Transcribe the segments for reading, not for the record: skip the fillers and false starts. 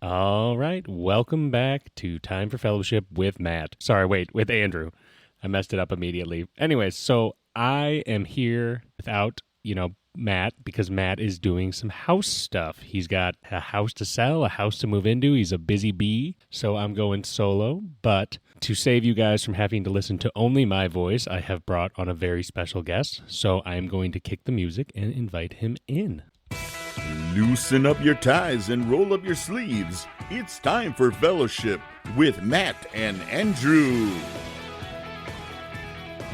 All right, welcome back to Time for Fellowship with Matt. Sorry, wait, with Andrew. I messed it up immediately. Anyways, so I am here without, Matt, because Matt is doing some house stuff. He's got a house to sell, a house to move into. He's a busy bee, so I'm going solo. But to save you guys from having to listen to only my voice, I have brought on a very special guest. So I'm going to kick the music and invite him in. Loosen up your ties and roll up your sleeves. It's time for Fellowship with Matt and Andrew.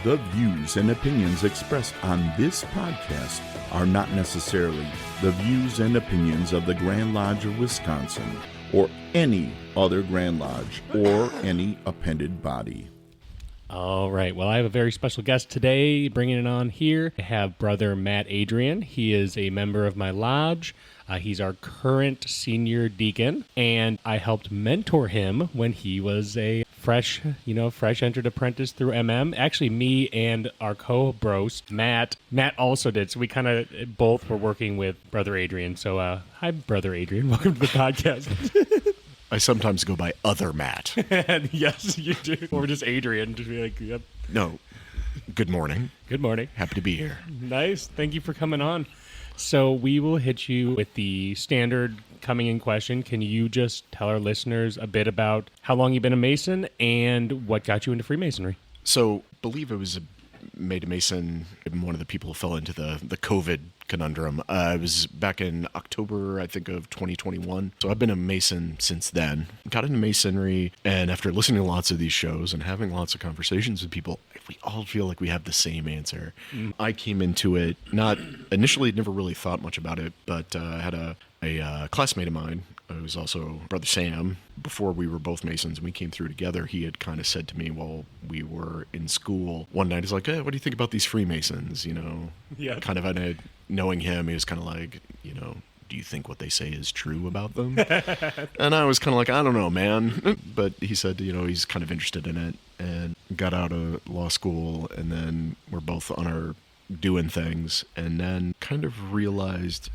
The views and opinions expressed on this podcast are not necessarily the views and opinions of the Grand Lodge of Wisconsin or any other Grand Lodge or any appended body. All right. Well, I have a very special guest today. Bringing it on here, I have Brother Matt Adrian. He is a member of my lodge. He's our current senior deacon, and I helped mentor him when he was a fresh entered apprentice through MM. Actually, me and our co-brost, Matt also did. So we kind of both were working with Brother Adrian. So, hi, Brother Adrian. Welcome to the podcast. I sometimes go by Other Matt. And yes, you do. Or just Adrian. Just be like, yep. No. Good morning. Good morning. Happy to be here. Nice. Thank you for coming on. So we will hit you with the standard coming in question. Can you just tell our listeners a bit about how long you've been a Mason and what got you into Freemasonry? So, believe I was made a Mason. I'm one of the people who fell into the COVID conundrum. It was back in October, I think, of 2021. So I've been a Mason since then. Got into Masonry, and after listening to lots of these shows and having lots of conversations with people, we all feel like we have the same answer. I came into it, initially never really thought much about it, but I had a classmate of mine, who was also Brother Sam. Before we were both Masons and we came through together, he had kind of said to me while we were in school one night, he's like, hey, what do you think about these Freemasons? Yeah. Kind of knowing him, he was kind of like, do you think what they say is true about them? And I was kind of like, I don't know, man. But he said, he's kind of interested in it and got out of law school, and then we're both on our doing things, and then kind of realized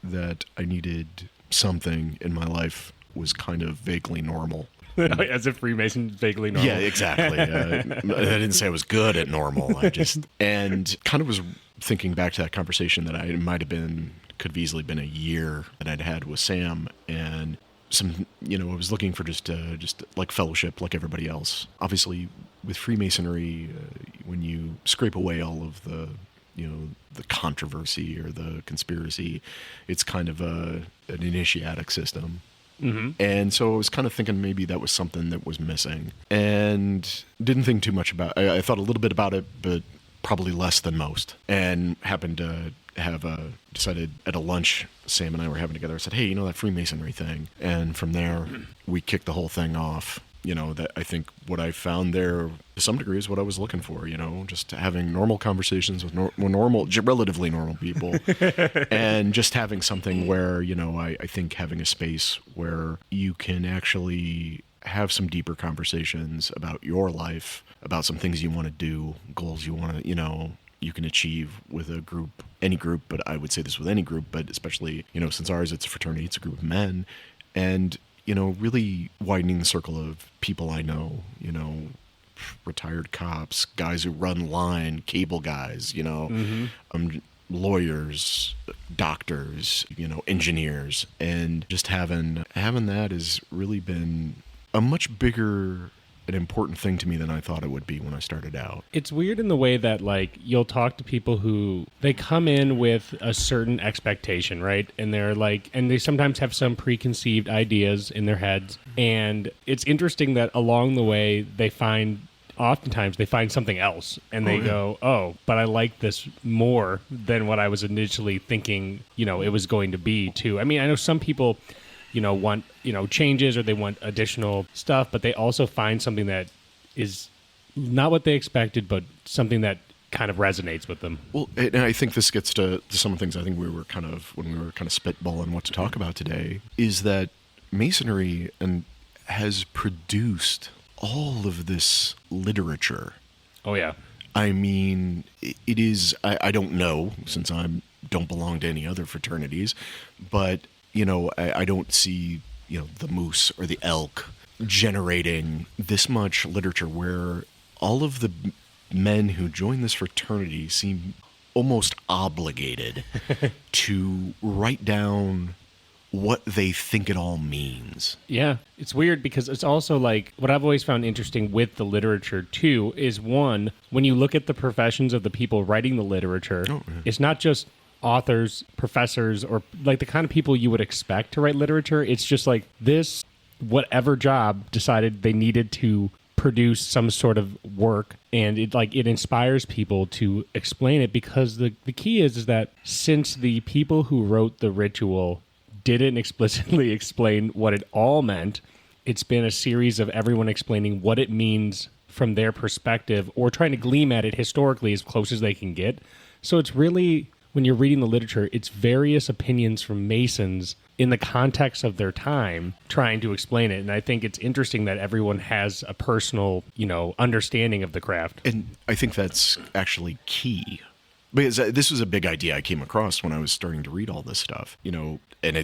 that I needed something in my life was kind of vaguely normal. As a Freemason, vaguely normal. Yeah, exactly. I didn't say I was good at normal. And kind of was thinking back to that conversation that could have easily been a year that I'd had with Sam, and I was looking for just like fellowship like everybody else. Obviously, with Freemasonry, when you scrape away all of the controversy or the conspiracy, it's kind of an initiatic system. Mm-hmm. And so I was kind of thinking maybe that was something that was missing, and didn't think too much about it. I thought a little bit about it, but probably less than most, and happened to have decided at a lunch Sam and I were having together, I said, hey, that Freemasonry thing. And from there, we kicked the whole thing off. That I think what I found there to some degree is what I was looking for, just having normal conversations with relatively normal people and just having something where, I think having a space where you can actually have some deeper conversations about your life, about some things you want to do, goals you want to, you can achieve with a group, any group, but I would say this with any group, but especially, since ours, it's a fraternity, it's a group of men, and really widening the circle of people I know, retired cops, guys who run line, cable guys, lawyers, doctors, engineers, and just having that has really been a much bigger an important thing to me than I thought it would be when I started out. It's weird in the way that, you'll talk to people who, they come in with a certain expectation, right? And and they sometimes have some preconceived ideas in their heads. And it's interesting that along the way, oftentimes they find something else and they go, oh, but I like this more than what I was initially thinking, it was going to be too. I mean, I know some people, want, changes, or they want additional stuff, but they also find something that is not what they expected, but something that kind of resonates with them. Well, and I think this gets to some of the things I think when we were kind of spitballing what to talk about today, is that Masonry has produced all of this literature. Oh, yeah. I mean, it is, I don't know, since I don't belong to any other fraternities, but, I don't see the moose or the elk generating this much literature where all of the men who join this fraternity seem almost obligated to write down what they think it all means. Yeah, it's weird because it's also like what I've always found interesting with the literature too is one, when you look at the professions of the people writing the literature, it's not just authors, professors, or like the kind of people you would expect to write literature. It's just like this, whatever job decided they needed to produce some sort of work, and it inspires people to explain it, because the key is that since the people who wrote the ritual didn't explicitly explain what it all meant, it's been a series of everyone explaining what it means from their perspective, or trying to gleam at it historically as close as they can get. So it's really, when you're reading the literature, it's various opinions from Masons in the context of their time trying to explain it. And I think it's interesting that everyone has a personal, understanding of the craft. And I think that's actually key, because this was a big idea I came across when I was starting to read all this stuff, and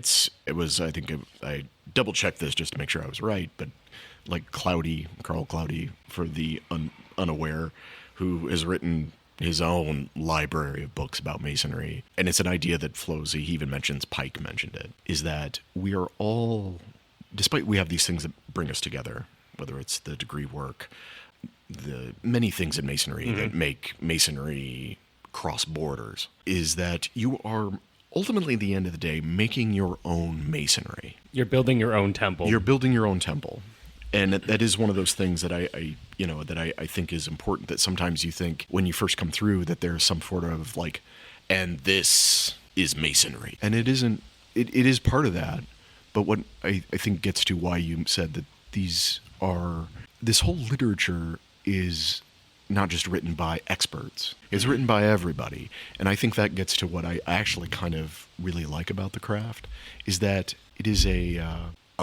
I double checked this just to make sure I was right, but like Carl Claudy, for the unaware, who has written his own library of books about Masonry, and it's an idea that flows, he even mentions, Pike mentioned it, is that we are all, despite we have these things that bring us together, whether it's the degree work, the many things in Masonry that make Masonry cross borders, is that you are ultimately, at the end of the day, making your own Masonry. You're building your own temple. You're building your own temple. And that is one of those things that I think is important, that sometimes you think when you first come through that there's some sort of like, and this is Masonry. And it isn't, it is part of that. But what I think gets to why you said that this whole literature is not just written by experts. It's written by everybody. And I think that gets to what I actually kind of really like about the craft, is that it is a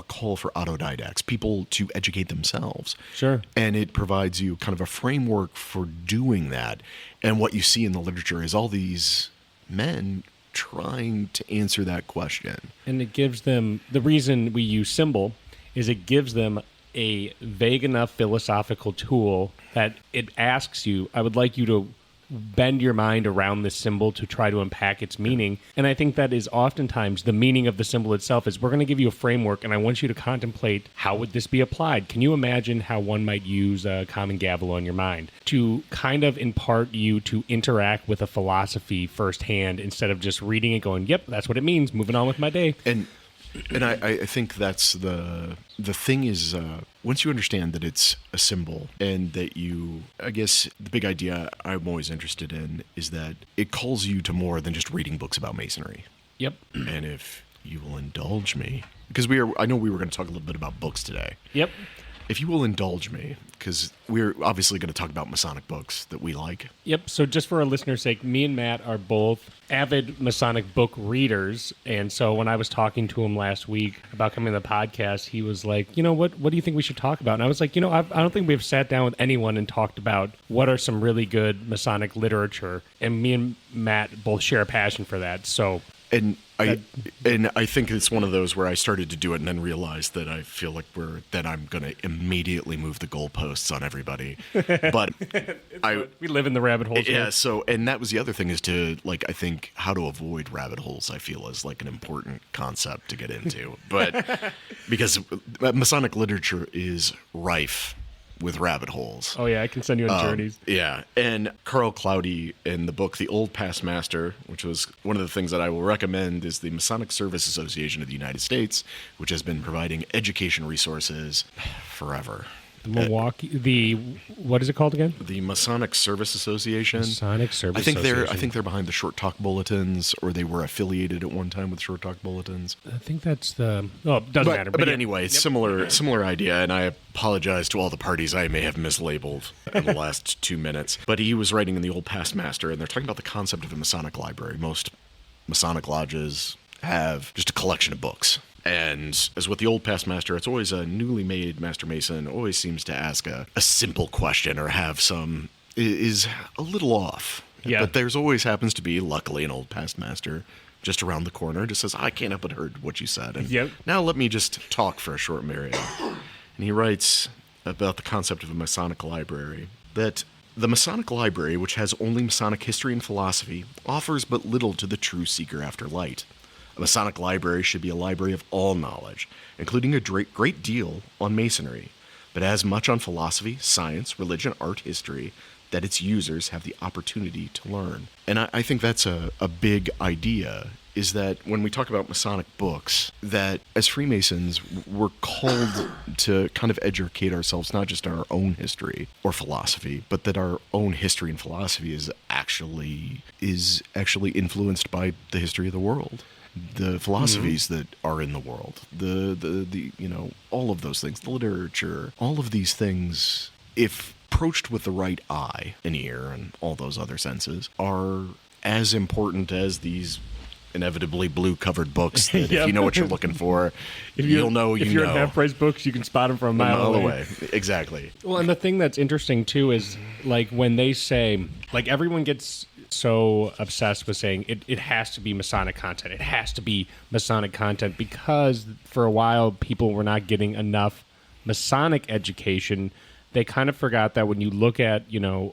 call for autodidacts, people to educate themselves. Sure. And it provides you kind of a framework for doing that. And what you see in the literature is all these men trying to answer that question. And it gives them, the reason we use symbol is it gives them a vague enough philosophical tool that it asks you, I would like you to bend your mind around this symbol to try to unpack its meaning. And I think that is oftentimes the meaning of the symbol itself, is we're going to give you a framework and I want you to contemplate, how would this be applied? Can you imagine how one might use a common gavel on your mind to kind of impart you to interact with a philosophy firsthand, instead of just reading it going, yep, that's what it means, moving on with my day. And I think that's the thing is, once you understand that it's a symbol, and that I guess the big idea I'm always interested in is that it calls you to more than just reading books about Masonry. Yep. And if you will indulge me, because I know we were going to talk a little bit about books today. Yep. If you will indulge me, because we're obviously going to talk about Masonic books that we like. Yep. So just for our listeners' sake, me and Matt are both avid Masonic book readers. And so when I was talking to him last week about coming to the podcast, he was like, what do you think we should talk about? And I was like, I don't think we've sat down with anyone and talked about what are some really good Masonic literature. And me and Matt both share a passion for that. So... And I think it's one of those where I started to do it and then realized that I feel like I'm going to immediately move the goalposts on everybody. But we live in the rabbit holes. Yeah. So, and that was the other thing, is to I think how to avoid rabbit holes, I feel, is an important concept to get into. But because Masonic literature is rife with rabbit holes. Oh yeah, I can send you on journeys. Yeah, and Carl Claudy, in the book The Old Past Master, which was one of the things that I will recommend, is the Masonic Service Association of the United States, which has been providing education resources forever. What is it called again? The Masonic Service Association. Masonic Service Association. I think they're behind the Short Talk Bulletins, or they were affiliated at one time with Short Talk Bulletins. I think that's it doesn't matter. But anyway, it's similar idea, and I apologize to all the parties I may have mislabeled in the last 2 minutes. But he was writing in The Old Past Master, and they're talking about the concept of a Masonic library. Most Masonic lodges have just a collection of books. And as with the Old Past Master, it's always a newly made Master Mason always seems to ask a simple question, or is a little off. Yeah. But there's always happens to be, luckily, an Old Past Master just around the corner, just says, I can't help but heard what you said. And Yep. now let me just talk for a short period. And he writes about the concept of a Masonic library, that the Masonic library, which has only Masonic history and philosophy, offers but little to the true seeker after light. A Masonic library should be a library of all knowledge, including a great deal on Masonry, but as much on philosophy, science, religion, art, history, that its users have the opportunity to learn. And I think that's a big idea, is that when we talk about Masonic books, that as Freemasons, we're called to kind of educate ourselves, not just in our own history or philosophy, but that our own history and philosophy is actually influenced by the history of the world. The philosophies that are in the world, the all of those things, the literature, all of these things, if approached with the right eye and ear and all those other senses, are as important as these inevitably blue-covered books that if you know what you're looking for, you'll know you know. If you're in half-price books, you can spot them from a mile away. Exactly. Well, and the thing that's interesting, too, is, like, when they say, like, everyone gets so obsessed with saying it has to be Masonic content. It has to be Masonic content because for a while people were not getting enough Masonic education. They kind of forgot that when you look at,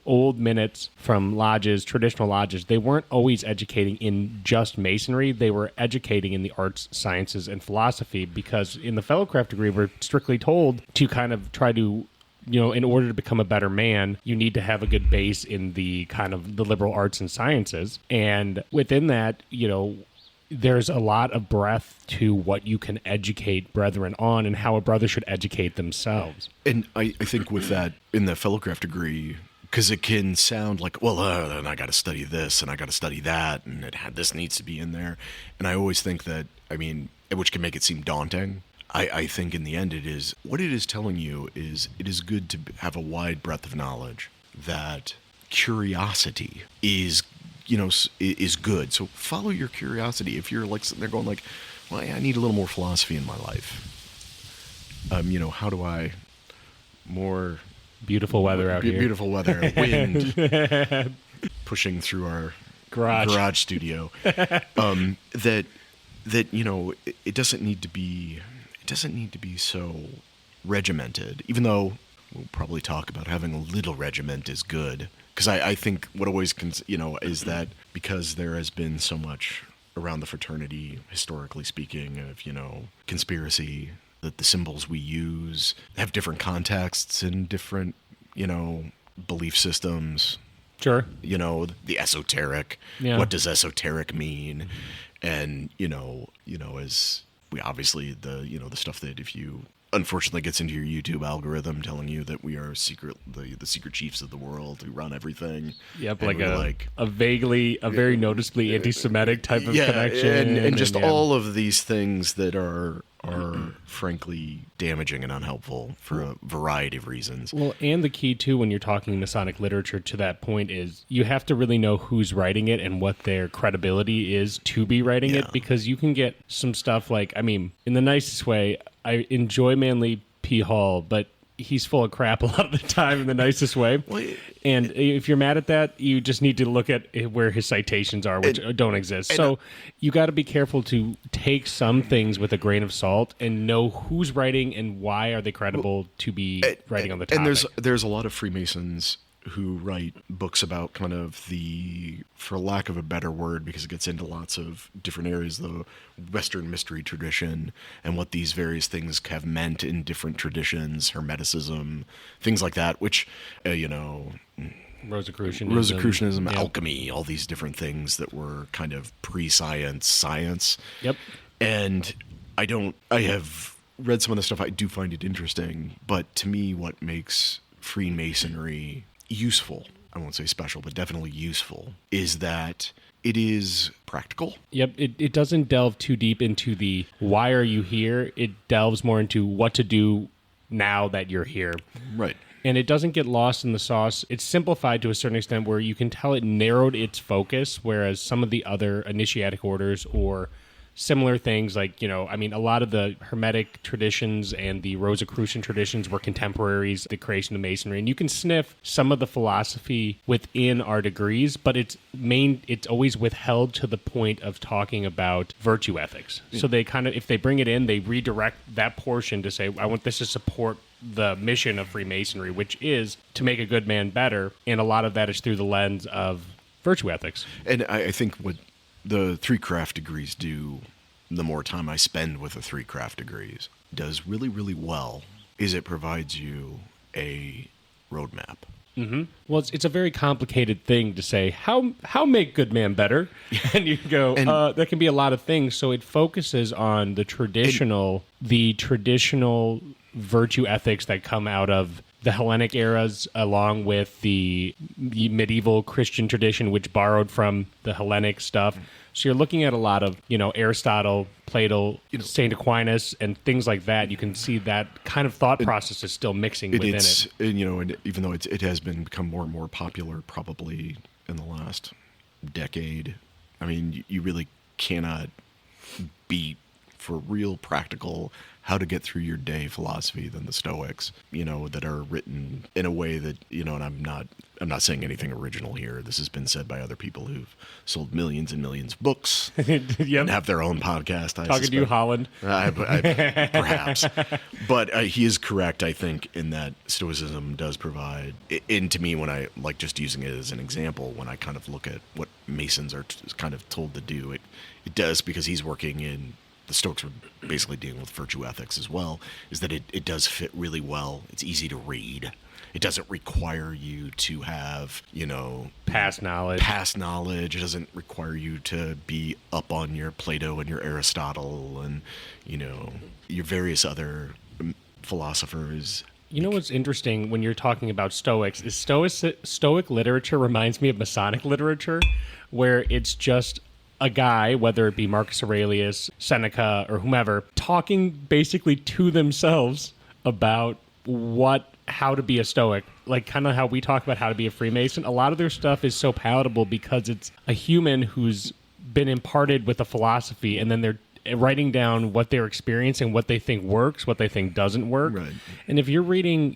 old minutes from lodges, traditional lodges, they weren't always educating in just Masonry. They were educating in the arts, sciences, and philosophy because in the Fellowcraft degree, we're strictly told to kind of try to, in order to become a better man, you need to have a good base in the kind of the liberal arts and sciences. And within that, there's a lot of breadth to what you can educate brethren on and how a brother should educate themselves. And I think with that, in the Fellowcraft degree, because it can sound like, well, then I got to study this and I got to study that, and this needs to be in there. And I always think that, which can make it seem daunting. I think in the end what it is telling you is it is good to have a wide breadth of knowledge, that curiosity is good. So follow your curiosity. If you're like sitting there going like, well, I need a little more philosophy in my life. How do I more beautiful weather out here? Beautiful weather, wind pushing through our garage studio. That it doesn't need to be so regimented, even though we'll probably talk about having a little regiment is good. Because I think what always, is that because there has been so much around the fraternity, historically speaking, of, conspiracy, that the symbols we use have different contexts and different, belief systems. Sure. The esoteric. Yeah. What does esoteric mean? And, as we obviously, the stuff that if you unfortunately gets into your YouTube algorithm telling you that we are the secret chiefs of the world who run everything. Yep, a very noticeably anti-Semitic type of connection. And just all of these things that are frankly damaging and unhelpful for a variety of reasons. Well, and the key, too, when you're talking Masonic literature to that point is you have to really know who's writing it and what their credibility is to be writing it, because you can get some stuff like, in the nicest way, I enjoy Manly P. Hall, but he's full of crap a lot of the time in the nicest way. And if you're mad at that, you just need to look at where his citations are, which don't exist. So you got to be careful to take some things with a grain of salt and know who's writing and why are they credible to be writing on the topic. And there's a lot of Freemasons who write books about kind of the, for lack of a better word, because it gets into lots of different areas, the Western mystery tradition and what these various things have meant in different traditions, Hermeticism, things like that, which, Rosicrucianism, alchemy, all these different things that were kind of science. Yep. And I have read some of the stuff. I do find it interesting, but to me, what makes Freemasonry useful, I won't say special, but definitely useful, is that it is practical. Yep, it doesn't delve too deep into the why are you here. It delves more into what to do now that you're here. Right. And it doesn't get lost in the sauce. It's simplified to a certain extent where you can tell it narrowed its focus, whereas some of the other initiatic orders or similar things like, I mean, a lot of the Hermetic traditions and the Rosicrucian traditions were contemporaries, the creation of Masonry. And you can sniff some of the philosophy within our degrees, but it's always withheld to the point of talking about virtue ethics. So they kind of, if they bring it in, they redirect that portion to say, I want this to support the mission of Freemasonry, which is to make a good man better. And a lot of that is through the lens of virtue ethics. And I think what the 3 craft degrees do, the more time I spend with the 3 craft degrees, does really, really well, is it provides you a roadmap. Mm-hmm. Well, it's a very complicated thing to say, how make good man better? And you go, there can be a lot of things. So it focuses on the traditional virtue ethics that come out of the Hellenic eras, along with the medieval Christian tradition, which borrowed from the Hellenic stuff. So you're looking at a lot of, Aristotle, Plato, St. Aquinas, and things like that. You can see that kind of thought process is still mixing within it. And even though it has become more and more popular probably in the last decade, I mean, you really cannot beat for real practical how to get through your day philosophy than the Stoics, that are written in a way that, and I'm not saying anything original here. This has been said by other people who've sold millions and millions of books and have their own podcast. Talking to you, Holland. Perhaps. But he is correct, I think, in that Stoicism does provide, and to me, when I like just using it as an example, when I kind of look at what Masons are kind of told to do, it does, because he's working in, the Stoics were basically dealing with virtue ethics as well, is that it does fit really well. It's easy to read. It doesn't require you to have, past knowledge. It doesn't require you to be up on your Plato and your Aristotle and, your various other philosophers. What's interesting when you're talking about Stoics is Stoic literature reminds me of Masonic literature, where it's just a guy, whether it be Marcus Aurelius, Seneca, or whomever, talking basically to themselves about how to be a Stoic, like kind of how we talk about how to be a Freemason. A lot of their stuff is so palatable because it's a human who's been imparted with a philosophy, and then they're writing down what they're experiencing, what they think works, what they think doesn't work. Right. And if you're reading,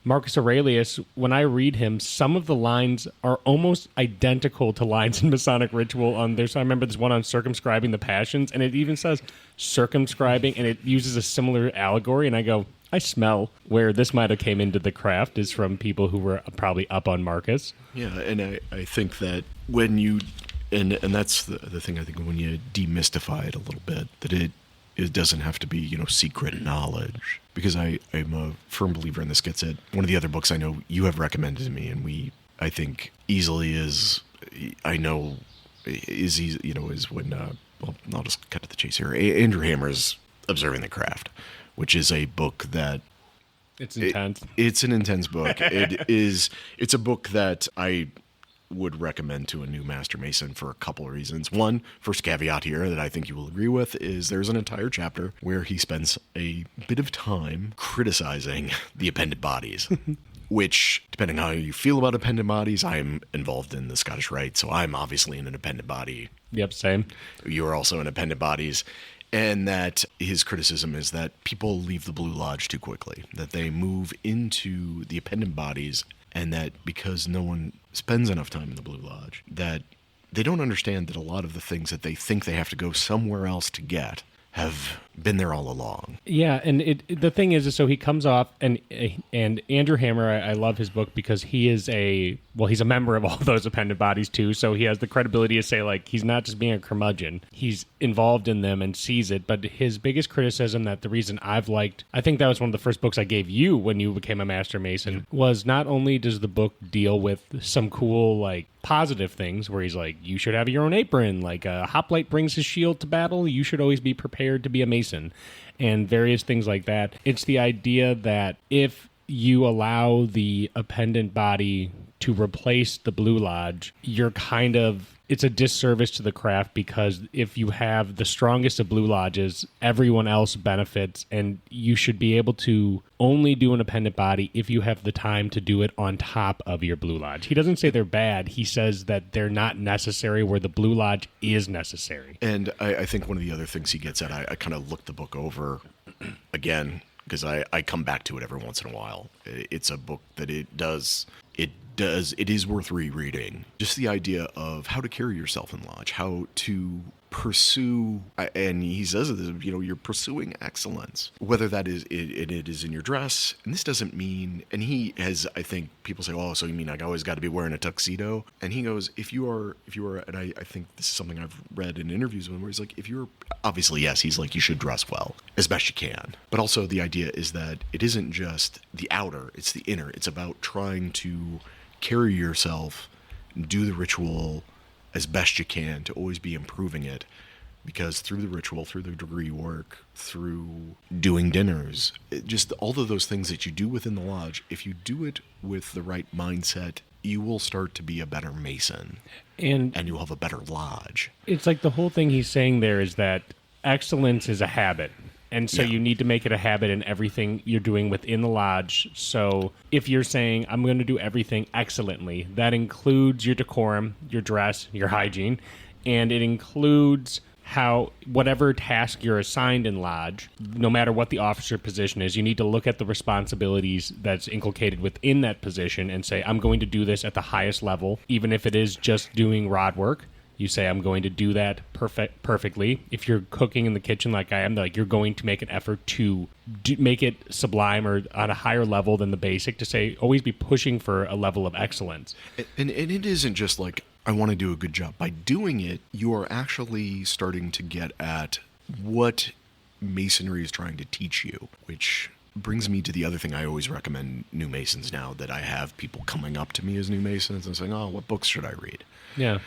Marcus Aurelius, when I read him, some of the lines are almost identical to lines in Masonic ritual. I remember there's one on circumscribing the passions, and it even says circumscribing, and it uses a similar allegory. And I go, I smell where this might have came into the craft is from people who were probably up on Marcus. Yeah, and I think that when you... And that's the thing, I think, when you demystify it a little bit, that it doesn't have to be, secret knowledge. Because I'm a firm believer, and this gets at one of the other books I know you have recommended to me, and I think easily is when, well, I'll just cut to the chase here. Andrew Hammer's Observing the Craft, which is a book that... It's intense. It's an intense book. It's a book that I would recommend to a new Master Mason for a couple of reasons. One, first caveat here that I think you will agree with is there's an entire chapter where he spends a bit of time criticizing the appended bodies, which, depending on how you feel about appended bodies, I'm involved in the Scottish Rite, so I'm obviously in an appended body. Yep, same. You're also in appended bodies. And that his criticism is that people leave the Blue Lodge too quickly, that they move into the appendant bodies, and that because no one spends enough time in the Blue Lodge, that they don't understand that a lot of the things that they think they have to go somewhere else to get have been there all along. Yeah, and the thing is, so he comes off, and Andrew Hammer, I love his book because he's a member of all those appendant bodies too, so he has the credibility to say, like, he's not just being a curmudgeon, he's involved in them and sees it. But his biggest criticism, that the reason I think that was one of the first books I gave you when you became a Master Mason, was not only does the book deal with some cool, like, positive things where he's like, you should have your own apron, like a hoplite brings his shield to battle, you should always be prepared to be a Mason, and various things like that. It's the idea that if you allow the appendant body to replace the Blue Lodge, you're kind of it's a disservice to the craft, because if you have the strongest of blue lodges, everyone else benefits, and you should be able to only do an appendant body if you have the time to do it on top of your blue lodge. He doesn't say they're bad. He says that they're not necessary where the blue lodge is necessary. And I think one of the other things he gets at, I kind of looked the book over again, because I come back to it every once in a while. It's a book that it is worth rereading. Just the idea of how to carry yourself in lodge, how to pursue, and he says, you're pursuing excellence, whether that is it is in your dress. And this doesn't mean, and he has, I think people say, oh, so you mean I always got to be wearing a tuxedo? And he goes, if you are, and I think this is something I've read in interviews with him, where he's like, if you're, obviously, yes, he's like, you should dress well as best you can. But also the idea is that it isn't just the outer, it's the inner. It's about trying to carry yourself, do the ritual as best you can, to always be improving it, because through the ritual, through the degree work, through doing dinners, just all of those things that you do within the lodge, if you do it with the right mindset, you will start to be a better Mason, and you'll have a better lodge. It's like the whole thing he's saying there is that excellence is a habit. And so you need to make it a habit in everything you're doing within the lodge. So if you're saying, I'm going to do everything excellently, that includes your decorum, your dress, your hygiene, and it includes whatever task you're assigned in lodge, no matter what the officer position is, you need to look at the responsibilities that's inculcated within that position and say, I'm going to do this at the highest level, even if it is just doing rod work. You say, I'm going to do that perfectly. If you're cooking in the kitchen like I am, like, you're going to make an effort to make it sublime or on a higher level than the basic, to say, always be pushing for a level of excellence. And it isn't just like, I want to do a good job. By doing it, you are actually starting to get at what Masonry is trying to teach you, which brings me to the other thing I always recommend new Masons now, that I have people coming up to me as new Masons and saying, oh, what books should I read? Yeah.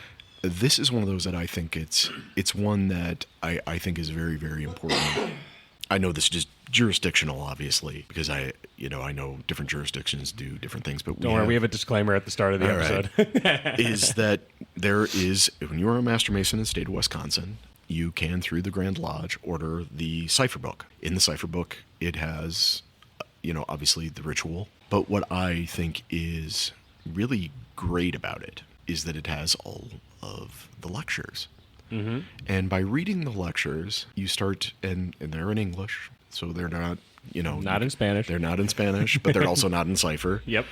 This is one of those that I think it's one that I think is very, very important. I know this is just jurisdictional, obviously, because I know different jurisdictions do different things. But don't worry, we have a disclaimer at the start of the episode. Right. Is that there is, when you are a Master Mason in the state of Wisconsin, you can, through the Grand Lodge, order the cipher book. In the cipher book, it has, obviously the ritual. But what I think is really great about it is that it has all of the lectures. Mm-hmm. And by reading the lectures, you start, and they're in English, so they're not, not in Spanish. They're not in Spanish, but they're also not in cipher. Yep.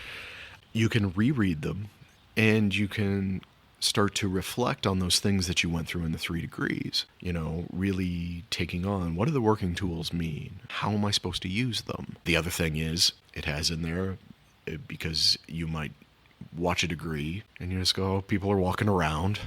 You can reread them, and you can start to reflect on those things that you went through in the 3 degrees, really taking on, what do the working tools mean? How am I supposed to use them? The other thing is, it has in there, because you might watch a degree and you just go, people are walking around.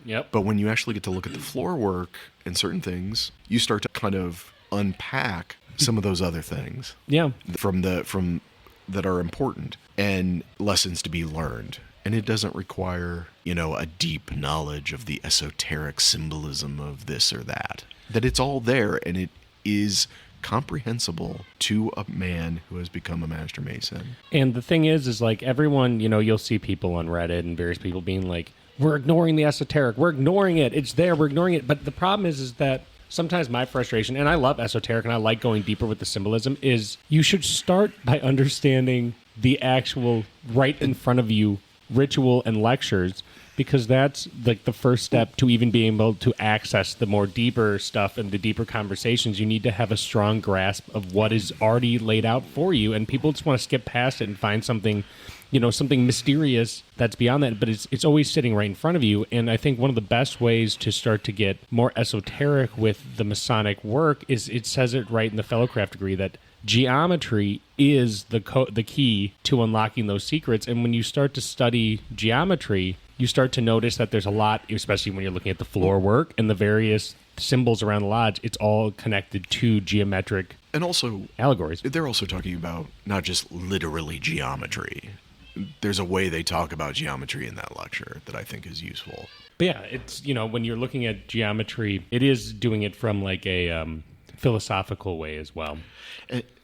Yep. But when you actually get to look at the floor work and certain things, you start to kind of unpack some of those other things. Yeah. From that are important and lessons to be learned. And it doesn't require, a deep knowledge of the esoteric symbolism of this or that. That it's all there, and it is comprehensible to a man who has become a Master Mason. And the thing is like, everyone, you'll see people on Reddit and various people being like, we're ignoring the esoteric, we're ignoring it, it's there, we're ignoring it. But the problem is that sometimes my frustration, and I love esoteric and I like going deeper with the symbolism, is you should start by understanding the actual right in front of you ritual and lectures, because that's like the first step to even being able to access the more deeper stuff and the deeper conversations. You need to have a strong grasp of what is already laid out for you, and people just want to skip past it and find something, something mysterious that's beyond that, but it's always sitting right in front of you. And I think one of the best ways to start to get more esoteric with the Masonic work is, it says it right in the Fellowcraft degree, that geometry is the key to unlocking those secrets. And when you start to study geometry, you start to notice that there's a lot, especially when you're looking at the floor work and the various symbols around the lodge, it's all connected to geometric and also allegories. They're also talking about not just literally geometry. There's a way they talk about geometry in that lecture that I think is useful. But yeah, it's, when you're looking at geometry, it is doing it from like a philosophical way as well.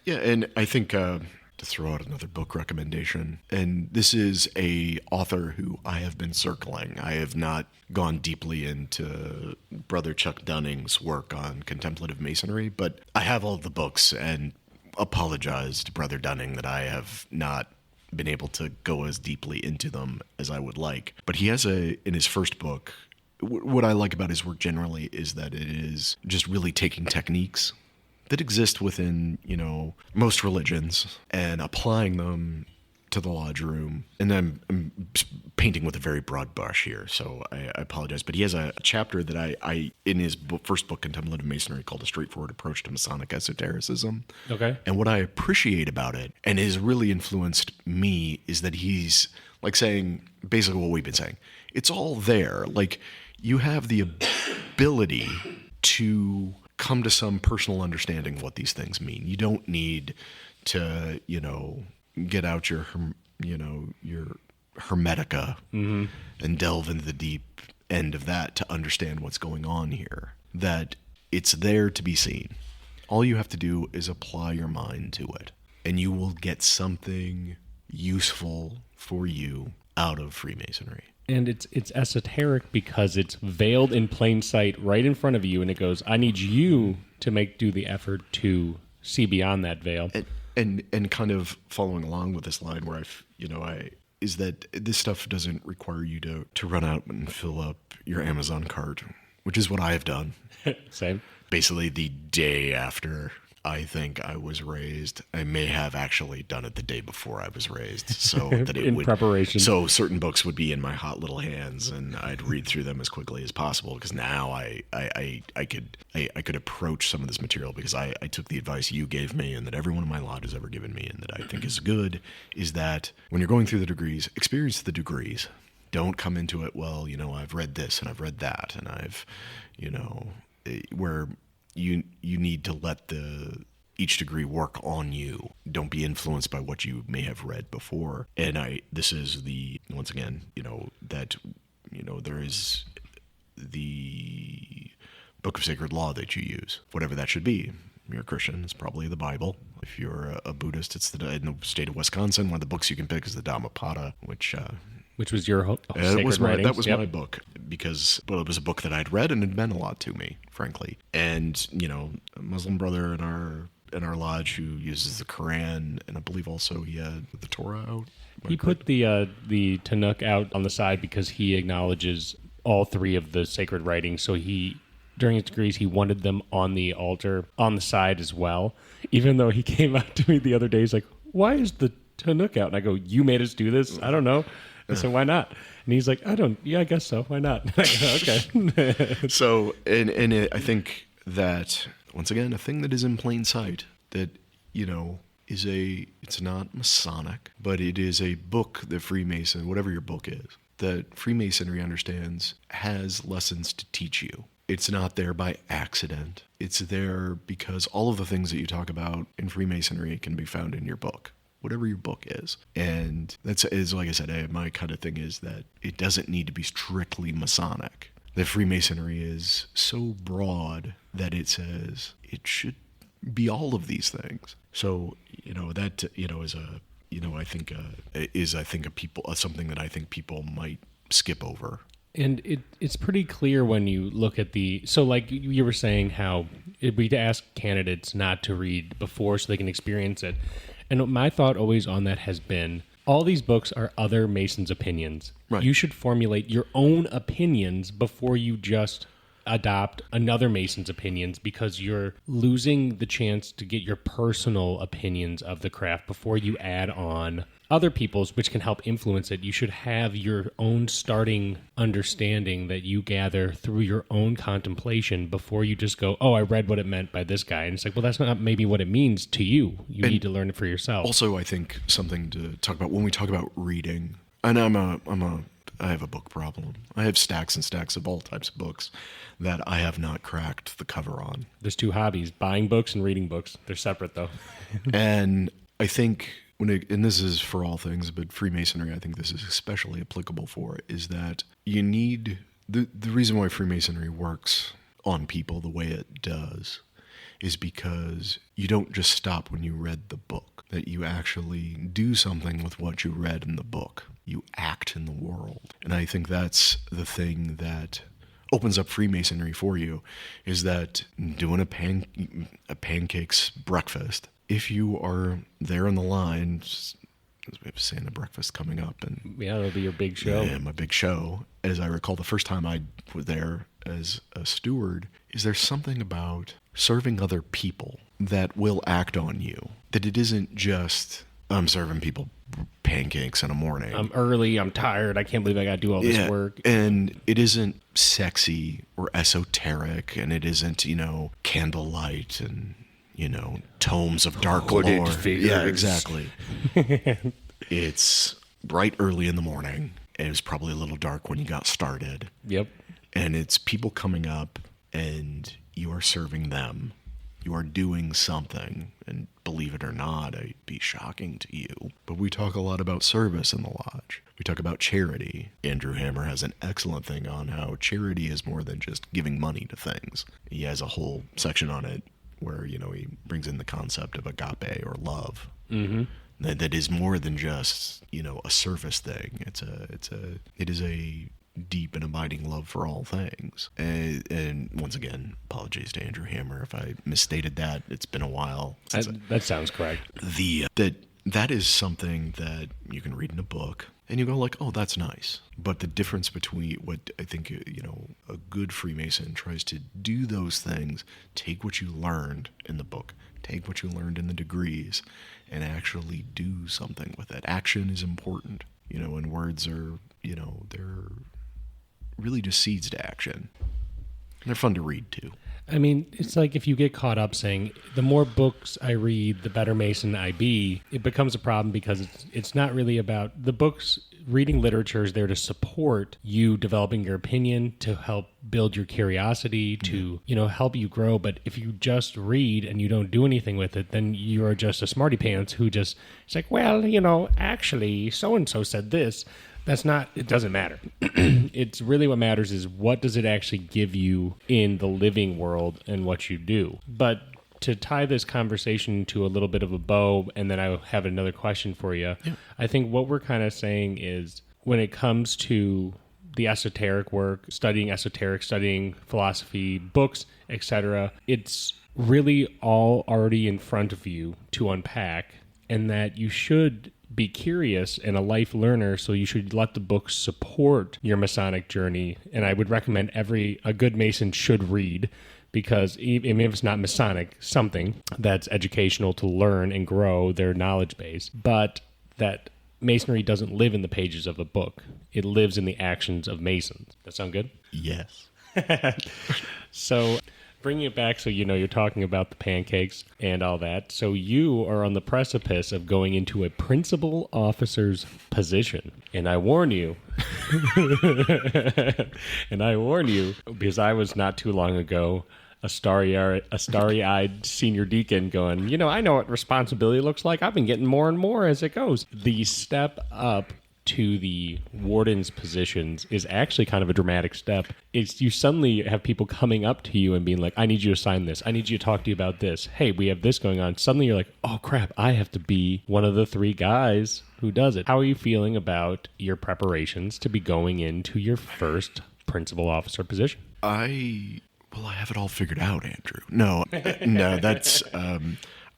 And I think to to throw out another book recommendation. And this is a author who I have been circling. I have not gone deeply into Brother Chuck Dunning's work on contemplative masonry, but I have all the books, and apologize to Brother Dunning that I have not been able to go as deeply into them as I would like. But he has in his first book, what I like about his work generally is that it is just really taking techniques that exist within, most religions and applying them to the lodge room. And I'm painting with a very broad brush here, so I apologize. But he has a chapter that I in his first book, Contemplative Masonry, called A Straightforward Approach to Masonic Esotericism. Okay. And what I appreciate about it, and has really influenced me, is that he's like saying basically what we've been saying. It's all there. Like, you have the ability to come to some personal understanding of what these things mean. You don't need to, get out your Hermetica and delve into the deep end of that to understand what's going on here. That it's there to be seen. All you have to do is apply your mind to it, and you will get something useful for you out of Freemasonry. And it's esoteric because it's veiled in plain sight right in front of you, and it goes, I need you to do the effort to see beyond that veil. And kind of following along with this line where is that this stuff doesn't require you to run out and fill up your Amazon cart, which is what I have done. Same. Basically the day after I think I was raised. I may have actually done it the day before I was raised, so that it would preparation. So certain books would be in my hot little hands, and I'd read through them as quickly as possible, because now I could approach some of this material, because I took the advice you gave me, and that everyone in my lodge has ever given me, and that I think is good, is that when you're going through the degrees, experience the degrees. Don't come into it, well, I've read this and I've read that, and I've, where you need to let each degree work on you. Don't be influenced by what you may have read before. And this is once again, that, there is the book of sacred law that you use, whatever that should be. If you're a Christian, it's probably the Bible. If you're a Buddhist, it's in the state of Wisconsin. One of the books you can pick is the Dhammapada, which was your sacred writings? That was my book, because it was a book that I'd read and it meant a lot to me, frankly. And a Muslim brother in our lodge who uses the Quran, and I believe also he had the Torah out. He put the Tanakh out on the side because he acknowledges all three of the sacred writings. So during his degrees, he wanted them on the altar on the side as well. Even though he came out to me the other day, he's like, "Why is the Tanakh out?" And I go, "You made us do this? I don't know." I said, "Why not?" And he's like, I guess so. Why not?" I go, okay. So, I think that, once again, a thing that is in plain sight, that, it's not Masonic, but it is a book that Freemason, whatever your book is, that Freemasonry understands has lessons to teach you. It's not there by accident. It's there because all of the things that you talk about in Freemasonry can be found in your book, whatever your book is. And that's, like I said, my kind of thing is that it doesn't need to be strictly Masonic. That Freemasonry is so broad that it says it should be all of these things. So, that, is something that I think people might skip over. And it's pretty clear when you look at so like you were saying how we'd ask candidates not to read before so they can experience it. And my thought always on that has been, all these books are other Masons' opinions. Right. You should formulate your own opinions before you just adopt another Mason's opinions, because you're losing the chance to get your personal opinions of the craft before you add on other people's, which can help influence it. You should have your own starting understanding that you gather through your own contemplation before you just go, "Oh, I read what it meant by this guy." And it's like, well, that's not maybe what it means to you. You need to learn it for yourself. Also, I think something to talk about when we talk about reading, and I have a book problem. I have stacks and stacks of all types of books that I have not cracked the cover on. There's two hobbies, buying books and reading books. They're separate, though. And I think, and this is for all things, but Freemasonry, I think this is especially applicable for, is that you need, the reason why Freemasonry works on people the way it does is because you don't just stop when you read the book. that you actually do something with what you read in the book. You act in the world. And I think that's the thing that opens up Freemasonry for you, is that doing a pancakes breakfast, if you are there in the line, as we have Santa breakfast coming up, and Yeah, it'll be your big show. yeah, my big show. As I recall, the first time I was there as a steward, is there something about serving other people that will act on you, that it isn't just, I'm serving people pancakes in the morning. I'm early, I'm tired, I can't believe I got to do all this work. And it isn't sexy or esoteric, and it isn't, candlelight and, tomes of dark Hooded lore. figures. Yeah, exactly. It's bright early in the morning. It was probably a little dark when you got started. Yep. And it's people coming up, and you are serving them. You are doing something, and believe it or not, it'd be shocking to you, but we talk a lot about service in the lodge. We talk about charity. Andrew Hammer has an excellent thing on how charity is more than just giving money to things. He has a whole section on it where, he brings in the concept of agape or love. Mm-hmm. That is more than just, a surface thing. It is a deep and abiding love for all things. And once again, apologies to Andrew Hammer if I misstated that. It's been a while. That sounds correct. That is something that you can read in a book, and you go like, oh, that's nice. But the difference between what I think, a good Freemason tries to do those things, take what you learned in the book, take what you learned in the degrees, and actually do something with it. Action is important, and words are, they're really just seeds to action. And they're fun to read too. I mean, it's like if you get caught up saying, the more books I read, the better Mason I be, it becomes a problem because it's not really about the books. Reading literature is there to support you developing your opinion, to help build your curiosity, to, help you grow. But if you just read and you don't do anything with it, then you are just a smarty pants who just, it's like, well, actually, so-and-so said this. It doesn't matter. It's really what matters is what does it actually give you in the living world and what you do. But to tie this conversation to a little bit of a bow, and then I have another question for you. Yeah. I think what we're kind of saying is when it comes to the esoteric work, studying esoteric, studying philosophy, books, etc., it's really all already in front of you to unpack, and that you should be curious and a life learner, so you should let the books support your Masonic journey. And I would recommend a good Mason should read, because even if it's not Masonic, something that's educational to learn and grow their knowledge base. But that Masonry doesn't live in the pages of a book. It lives in the actions of Masons. That sound good? Yes. So bringing it back, so you're talking about the pancakes and all that. So you are on the precipice of going into a principal officer's position. And I warn you, because I was not too long ago a starry-eyed senior deacon going, I know what responsibility looks like. I've been getting more and more as it goes. The step up to the warden's positions is actually kind of a dramatic step. It's you suddenly have people coming up to you and being like, I need you to sign this. I need you to talk to you about this. Hey, we have this going on. Suddenly you're like, oh crap, I have to be one of the 3 guys who does it. How are you feeling about your preparations to be going into your first principal officer position? I have it all figured out, Andrew. No, that's,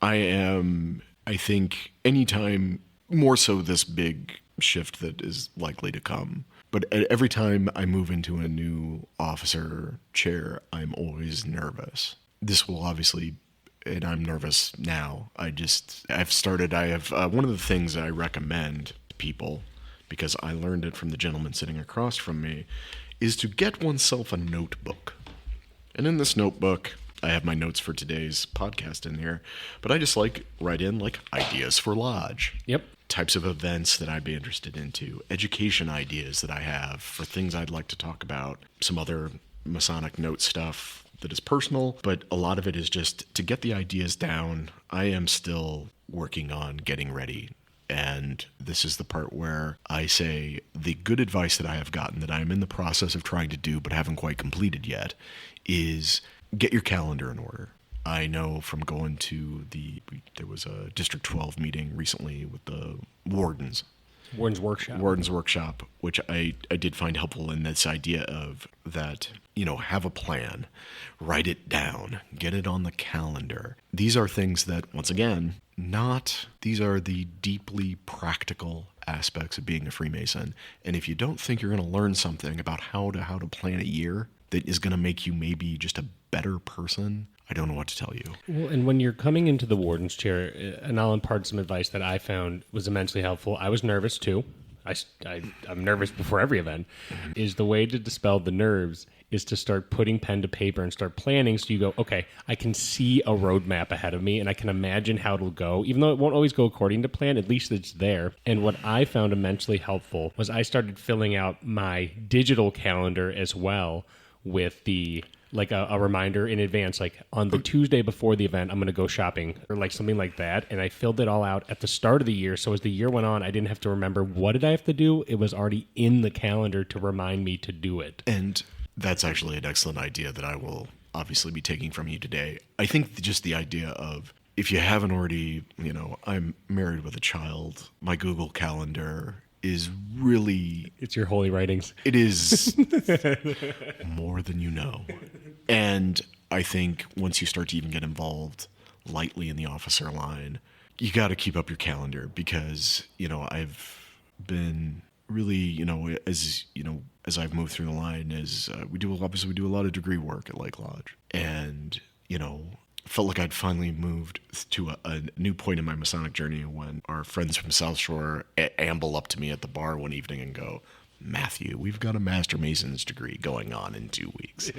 I think anytime, more so this big shift that is likely to come. But every time I move into a new officer chair, I'm always nervous. This will obviously, and I'm nervous now. I have one of the things I recommend to people, because I learned it from the gentleman sitting across from me, is to get oneself a notebook. And in this notebook, I have my notes for today's podcast in here, but I just write in ideas for lodge. Yep. Types of events that I'd be interested into, education ideas that I have for things I'd like to talk about, some other Masonic note stuff that is personal, but a lot of it is just to get the ideas down. I am still working on getting ready. And this is the part where I say the good advice that I have gotten that I'm in the process of trying to do but haven't quite completed yet is get your calendar in order. I know from going to there was a District 12 meeting recently with the wardens. Warden's Workshop. Warden's Workshop, which I did find helpful in this idea of that, have a plan, write it down, get it on the calendar. These are things that, once again, these are the deeply practical aspects of being a Freemason. And if you don't think you're going to learn something about how to plan a year that is going to make you maybe just a better person, I don't know what to tell you. Well, and when you're coming into the warden's chair, and I'll impart some advice that I found was immensely helpful. I was nervous too. I'm nervous before every event. Is the way to dispel the nerves is to start putting pen to paper and start planning. So you go, okay, I can see a roadmap ahead of me and I can imagine how it'll go. Even though it won't always go according to plan, at least it's there. And what I found immensely helpful was I started filling out my digital calendar as well with a reminder in advance, like on the Tuesday before the event, I'm going to go shopping or like something like that. And I filled it all out at the start of the year. So as the year went on, I didn't have to remember what did I have to do. It was already in the calendar to remind me to do it. And that's actually an excellent idea that I will obviously be taking from you today. I think just the idea of, if you haven't already, I'm married with a child, my Google Calendar is really... It's your holy writings. It is more than you know. And I think once you start to even get involved lightly in the officer line, you got to keep up your calendar because, I've been really, as I've moved through the line, we do a lot of degree work at Lake Lodge. And, felt like I'd finally moved to a new point in my Masonic journey when our friends from South Shore amble up to me at the bar one evening and go, Matthew, we've got a Master Mason's degree going on in 2 weeks.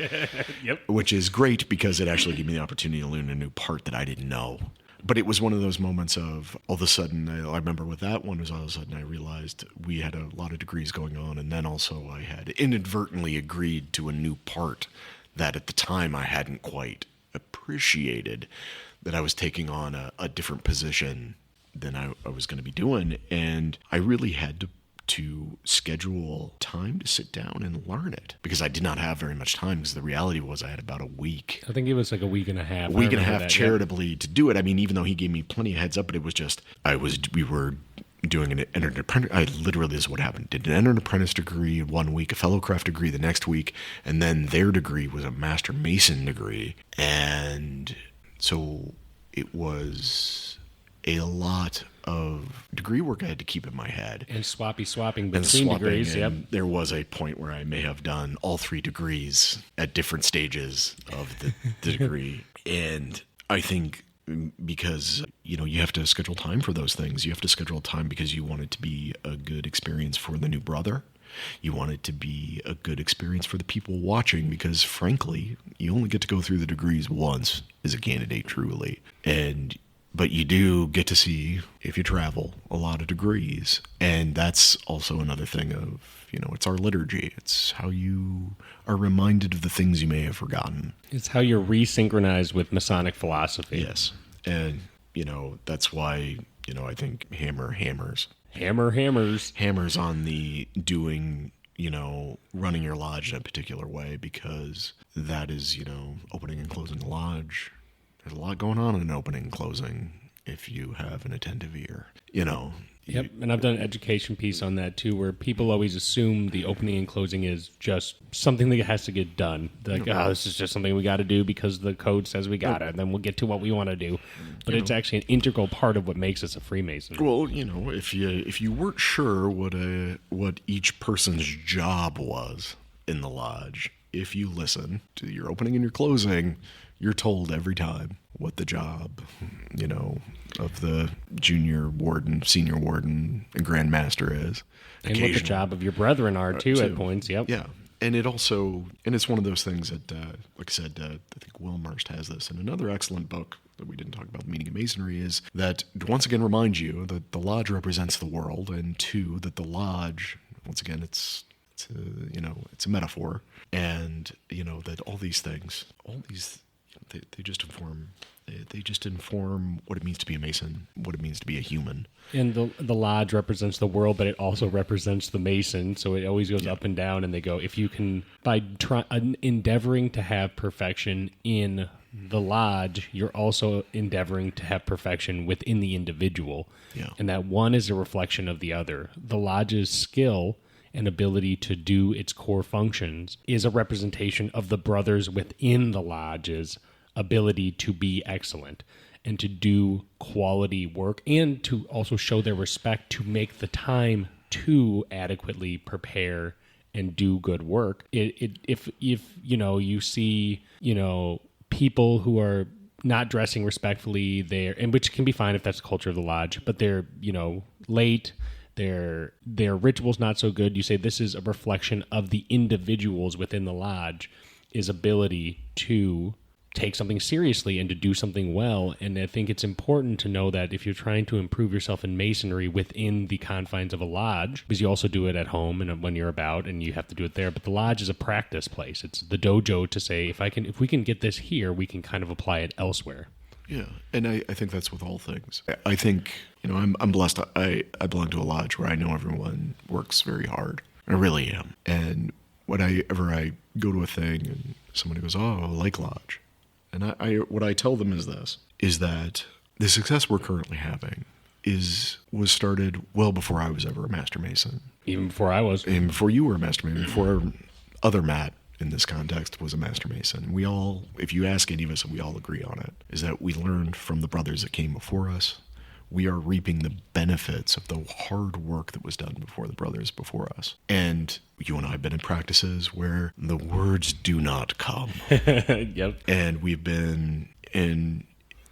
Yep. Which is great because it actually gave me the opportunity to learn a new part that I didn't know. But it was one of those moments of all of a sudden, I remember with that one, was all of a sudden I realized we had a lot of degrees going on. And then also I had inadvertently agreed to a new part that at the time I hadn't quite appreciated, that I was taking on a different position than I was going to be doing. And I really had to schedule time to sit down and learn it because I did not have very much time, because the reality was I had about a week. I think it was like a week and a half. A week and a half charitably to do it. I mean, even though he gave me plenty of heads up, but it was just, we were doing entered apprentice. This is what happened. Did an entered apprentice degree 1 week, a fellow craft degree the next week, and then their degree was a Master Mason degree. And so it was a lot of degree work I had to keep in my head. And swapping between degrees. Yep. There was a point where I may have done all 3 degrees at different stages of the degree. And I think because, you have to schedule time for those things. You have to schedule time because you want it to be a good experience for the new brother. You want it to be a good experience for the people watching because, frankly, you only get to go through the degrees once as a candidate, truly. But you do get to see, if you travel, a lot of degrees. And that's also another thing of, it's our liturgy. It's how you are reminded of the things you may have forgotten. It's how you're resynchronized with Masonic philosophy. Yes. And, that's why, I think hammers on the doing, running your lodge in a particular way, because that is, opening and closing the lodge. There's a lot going on in opening and closing if you have an attentive ear, Yep, and I've done an education piece on that too, where people always assume the opening and closing is just something that has to get done. Like, this is just something we got to do because the code says we got it, and then we'll get to what we want to do. But it's actually an integral part of what makes us a Freemason. Well, if you weren't sure what each person's job was in the lodge, if you listen to your opening and your closing, you're told every time what the job, of the Junior Warden, Senior Warden, and Grand Master is. And what the job of your brethren are, too, at points, yep. Yeah. And it's one of those things that, like I said, I think Wilmshurst has this. And another excellent book that we didn't talk about, The Meaning of Masonry, is that once again remind you that the lodge represents the world, and 2, that the lodge, once again, it's a metaphor, and, that all these things, they just inform. They just inform what it means to be a Mason, what it means to be a human. And the lodge represents the world, but it also represents the Mason, so it always goes up and down. And they go, if you can, by endeavoring to have perfection in the lodge, you're also endeavoring to have perfection within the individual. Yeah. And that one is a reflection of the other. The lodge's skill and ability to do its core functions is a representation of the brothers within the lodge's ability to be excellent and to do quality work, and to also show their respect to make the time to adequately prepare and do good work. If you see people who are not dressing respectfully there, and which can be fine if that's the culture of the lodge, but they're late, their ritual's not so good, you say this is a reflection of the individuals within the lodge, is ability to take something seriously and to do something well. And I think it's important to know that if you're trying to improve yourself in Masonry within the confines of a lodge, because you also do it at home and when you're about and you have to do it there, but the lodge is a practice place. It's the dojo to say, if we can get this here, we can kind of apply it elsewhere. Yeah, and I think that's with all things. I think, I'm blessed. I belong to a lodge where I know everyone works very hard. I really am. And whenever I go to a thing and somebody goes, oh, I like lodge. And what I tell them is that the success we're currently having was started well before I was ever a Master Mason. Even before I was. And before you were a Master Mason, before other Matt in this context was a Master Mason. We all, if you ask any of us, we all agree on it, is that we learned from the brothers that came before us. We are reaping the benefits of the hard work that was done before the brothers before us. And you and I have been in practices where the words do not come. Yep. And we've been in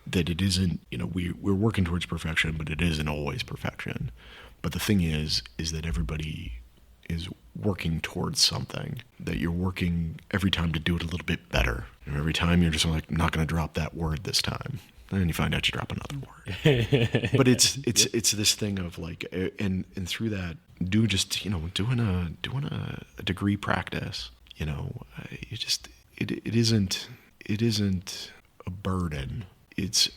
that it isn't, we're working towards perfection, but it isn't always perfection. But the thing is that everybody is working towards something, that you're working every time to do it a little bit better. And every time you're just like, not going to drop that word this time. And then you find out you drop another word. But it's this thing of like, and through that, doing a degree practice, it isn't a burden. It's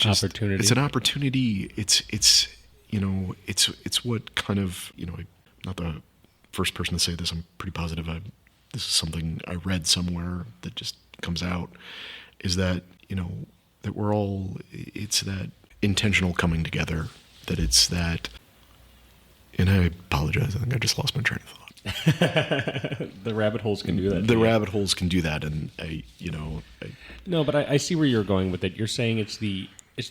opportunity. It's an opportunity. It's what kind of, I'm not the first person to say this. I'm pretty positive. This is something I read somewhere that just comes out, is that, that we're all, it's that intentional coming together, that it's that, and I apologize, I think I just lost my train of thought. The rabbit holes can do that. The rabbit holes can do that, and No, but I see where you're going with it. You're saying it's the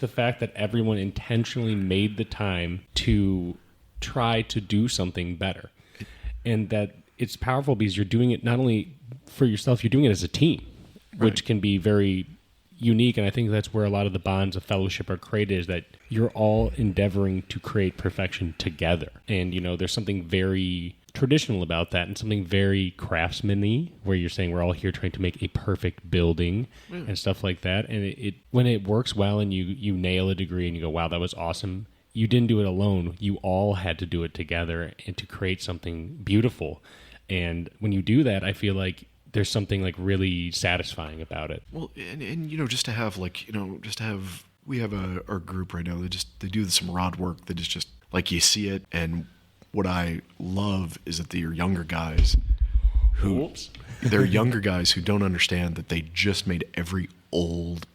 fact that everyone intentionally made the time to try to do something better. And that it's powerful because you're doing it not only for yourself, you're doing it as a team, which can be very unique. And I think that's where a lot of the bonds of fellowship are created, is that you're all endeavoring to create perfection together. And, there's something very traditional about that and something very craftsman-y, where you're saying we're all here trying to make a perfect building and stuff like that. And it when it works well and you nail a degree and you go, wow, that was awesome, you didn't do it alone. You all had to do it together and to create something beautiful. And when you do that, I feel like there's something like really satisfying about it. Well, and just to have we have our group right now. They do some rod work that is just like you see it. And what I love is that they're younger guys who don't understand that they just made every old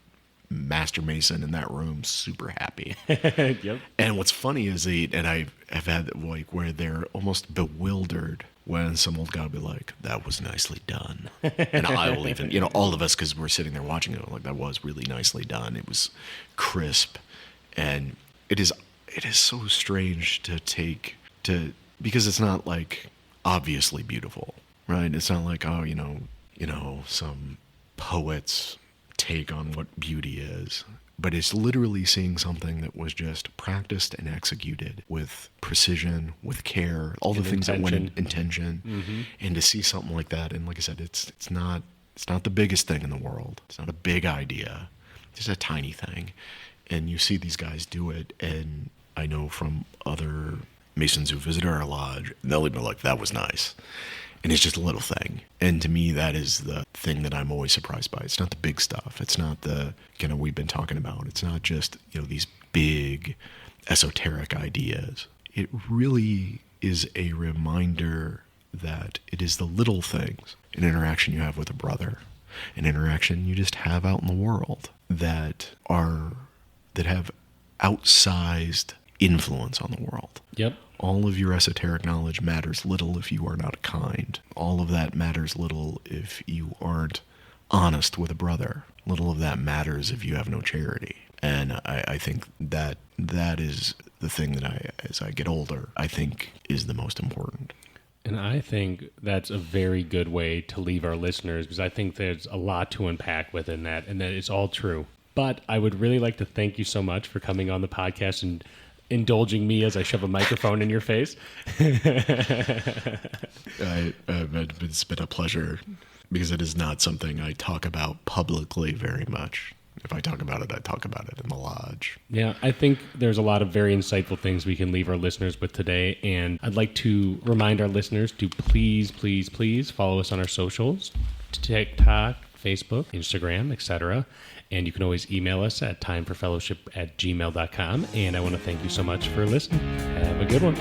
Master Mason in that room super happy. Yep. And what's funny is I've had where they're almost bewildered when some old guy will be like, that was nicely done. And I will even, all of us, because we're sitting there watching it, like, that was really nicely done. It was crisp. And it is so strange because it's not like obviously beautiful, right? It's not like, some poet's take on what beauty is. But it's literally seeing something that was just practiced and executed with precision, with care, all the things that went in intention. Mm-hmm. And to see something like that, and like I said, it's not the biggest thing in the world. It's not a big idea. It's just a tiny thing. And you see these guys do it, and I know from other Masons who visit our lodge, they'll even be like, that was nice. And it's just a little thing. And to me, that is the thing that I'm always surprised by. It's not the big stuff. It's not the, we've been talking about. It's not just, these big esoteric ideas. It really is a reminder that it is the little things, an interaction you have with a brother, an interaction you just have out in the world that have outsized influence on the world. Yep. All of your esoteric knowledge matters little if you are not kind. All of that matters little if you aren't honest with a brother. Little of that matters if you have no charity. And I think that is the thing that as I get older, I think is the most important. And I think that's a very good way to leave our listeners, because I think there's a lot to unpack within that, and that it's all true. But I would really like to thank you so much for coming on the podcast and indulging me as I shove a microphone in your face. It's been a pleasure, because it is not something I talk about publicly very much. If I talk about it, I talk about it in the lodge. Yeah, I think there's a lot of very insightful things we can leave our listeners with today. And I'd like to remind our listeners to please, please, please follow us on our socials, TikTok, Facebook, Instagram, etc. And you can always email us at timeforfellowship@gmail.com. And I want to thank you so much for listening. Have a good one.